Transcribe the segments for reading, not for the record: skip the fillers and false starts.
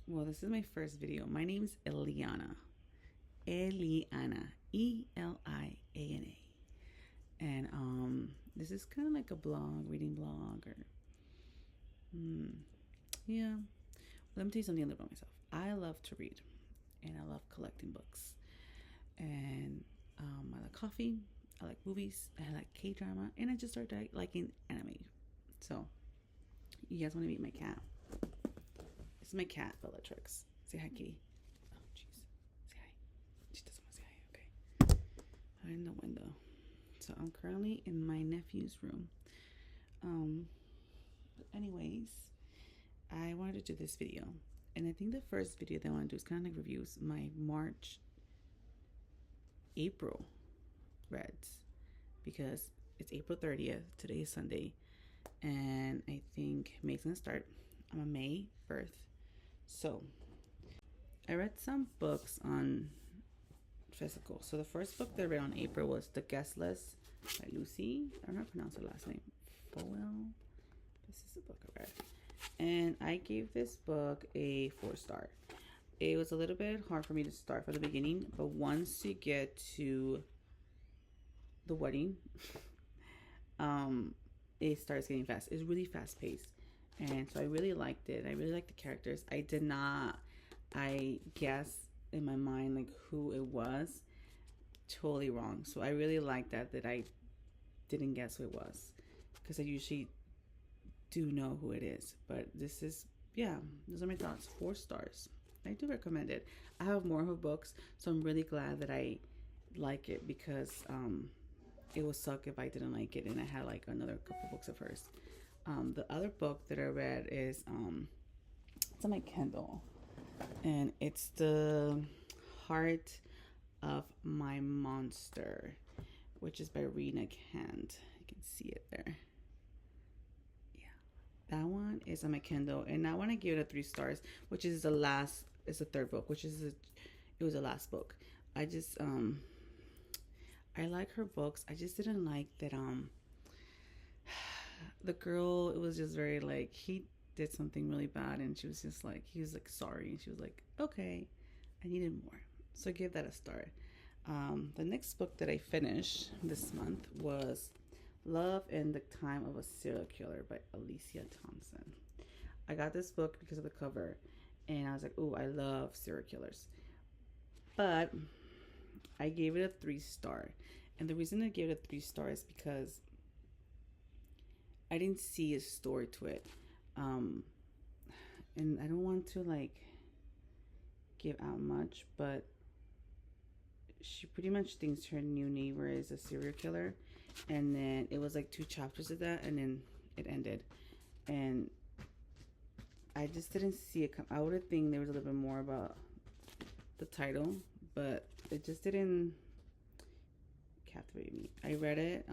Well, this is my first video. My name is Eliana. Eliana. Eliana. And this is kind of like a blog, reading blog, or yeah. Let me tell you something a little about myself. I love to read, and I love collecting books, and I like coffee. I like movies. I like K drama, and I just started liking anime. So, you guys want to meet my cat? This is my cat, Bellatrix. Say hi, kitty. Oh, jeez. Say hi. She doesn't want to say hi. Okay. I'm in the window. So I'm currently in my nephew's room. But anyways, I wanted to do this video, and I think the first video that I want to do is kind of like reviews my March, April reads, because it's April 30th. Today is Sunday, and I think May's gonna start. I'm a May birth, so I read some books on physical. So the first book that I read on April was The Guest List by Lucy. I don't know how to pronounce her last name. Fowell. This is the book I read. And I gave this book a 4-star. It was a little bit hard for me to start from the beginning, but once you get to the wedding, it starts getting fast. It's really fast paced. And so I really liked it. I really liked the characters. I guess in my mind like who it was. Totally wrong. So I really like that I didn't guess who it was, because I usually do know who it is. But this is, yeah, those are my thoughts. 4 stars. I do recommend it. I have more of her books, so I'm really glad that I like it, because it would suck if I didn't like it and I had like another couple books of hers. The other book that I read is it's on my Kindle, and it's The Heart of My Monster, which is by Rena Kent. You can see it there. Yeah, that one is on my Kindle, and I want to give it a 3 stars, which is the last. It's the third book, which is it was the last book. I just I like her books. I just didn't like that the girl, it was just very like, he did something really bad, and she was just like, he was like sorry, and she was like, okay, I needed more. So I gave that a star. The next book that I finished this month was Love in the Time of a Serial Killer by Alicia Thompson. I got this book because of the cover, and I was like, oh, I love serial killers. But I gave it a 3 star. And the reason I gave it a 3 star is because I didn't see a story to it. And I don't want to like give out much, but she pretty much thinks her new neighbor is a serial killer, and then it was like 2 chapters of that, and then it ended, and I just didn't see it come. I would have think there was a little bit more about the title, but it just didn't captivate me. I read it.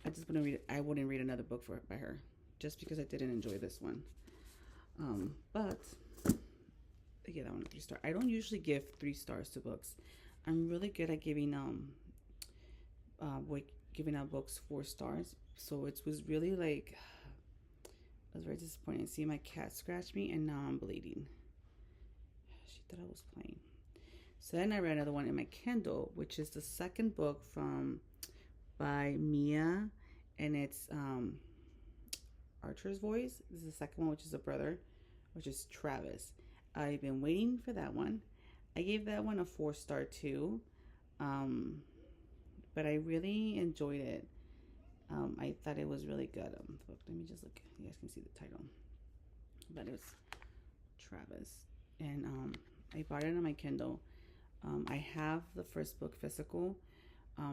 I just wouldn't read it. I wouldn't read another book by her, just because I didn't enjoy this one. But I give that one a 3 star. I don't usually give 3 stars to books. I'm really good at giving giving out books 4 stars. So it was really like, I was very disappointed. See my cat scratched me, and now I'm bleeding. She thought I was playing. So then I read another one in my Kindle, which is the second book by Mia, and it's Archer's Voice. This is the second one, which is a brother, which is Travis. I've been waiting for that one. I gave that one a 4 star too, but I really enjoyed it. I thought it was really good. Let me just look. You guys can see the title, but it was Travis, and I bought it on my Kindle. I have the first book physical,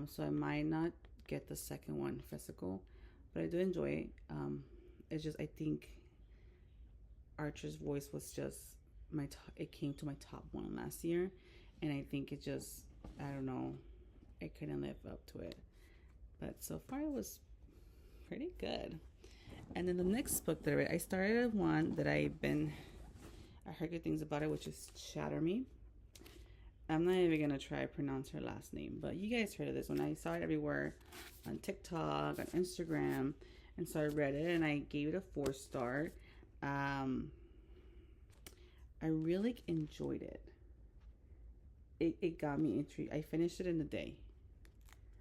so I might not get the second one physical, but I do enjoy it. It's just, I think Archer's Voice was just it came to my top one last year, and I think it just, I don't know, I couldn't live up to it. But so far it was pretty good. And then the next book that I read, I started one that I heard good things about it, which is Shatter Me. I'm not even gonna try to pronounce her last name, but you guys heard of this one. I saw it everywhere, on TikTok, on Instagram, and so I read it, and I gave it a 4 star. I really enjoyed it. It got me intrigued. I finished it in a day.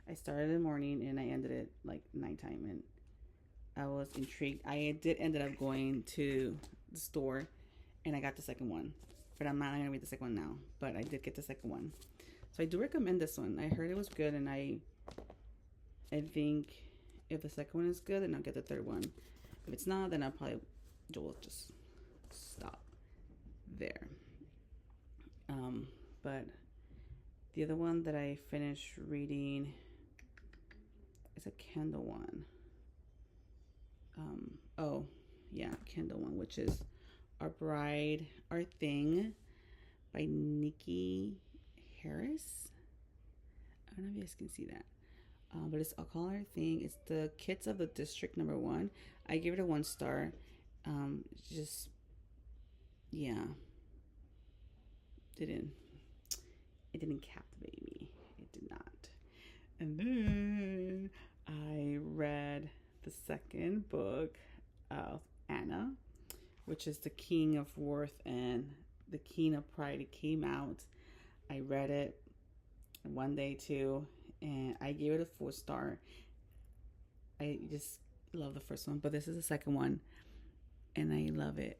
I started in the morning and I ended it like nighttime, and I was intrigued. I did ended up going to the store and I got the second one, but I'm not gonna read the second one now. But I did get the second one, so I do recommend this one. I heard it was good, and I think if the second one is good, then I'll get the third one. If it's not, then I'll probably will just stop there. But the other one that I finished reading is a Kindle one. Oh, yeah, Kindle one, which is Our Bride, Our Thing by Nikki Harris. I don't know if you guys can see that. But it's, I'll call Our Thing. It's the Kids of the District #1. I gave it a 1 star. Just, yeah, didn't it didn't captivate me. It did not. And then I read the second book of Anna, which is The King of Worth and The King of Pride. It came out. I read it one day too, and I gave it a 4 star. I just love the first one, but this is the second one, and I love it.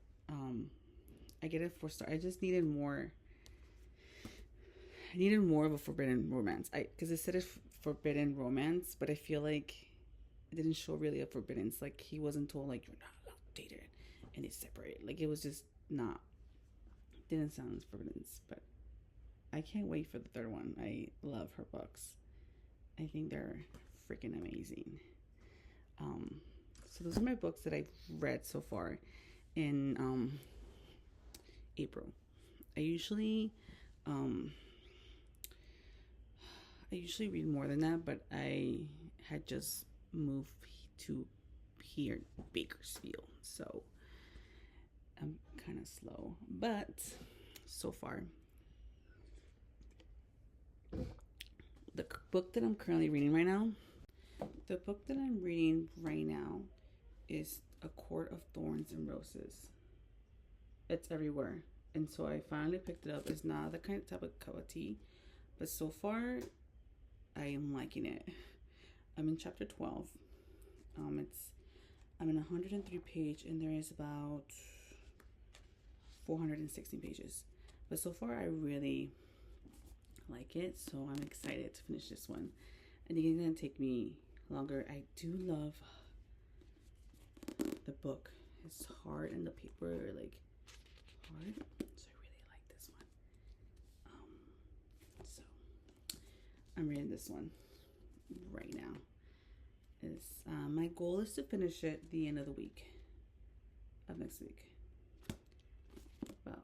I get a 4 star. I just needed more. I needed more of a forbidden romance. Because it said it's forbidden romance, but I feel like it didn't show really a forbidden. It's like he wasn't told like you're not allowed to date it, and it's separate. Like it was just not. Didn't sound as forbidden, but I can't wait for the third one. I love her books. I think they're freaking amazing. So those are my books that I've read so far in April. I usually read more than that, but I had just moved to here, Bakersfield, so I'm kind of slow, but so far. The book that I'm currently reading right now, is A Court of Thorns and Roses. It's everywhere, and so I finally picked it up. It's not the kind of type of cup of tea, but so far I am liking it. I'm in chapter 12. I'm in 103 page, and there is about 416 pages. But so far I really like it, so I'm excited to finish this one. I think it's gonna take me longer. I do love the book. It's hard, and the paper like hard, so I really like this one. So I'm reading this one right now. My goal is to finish it the end of the week of next week, about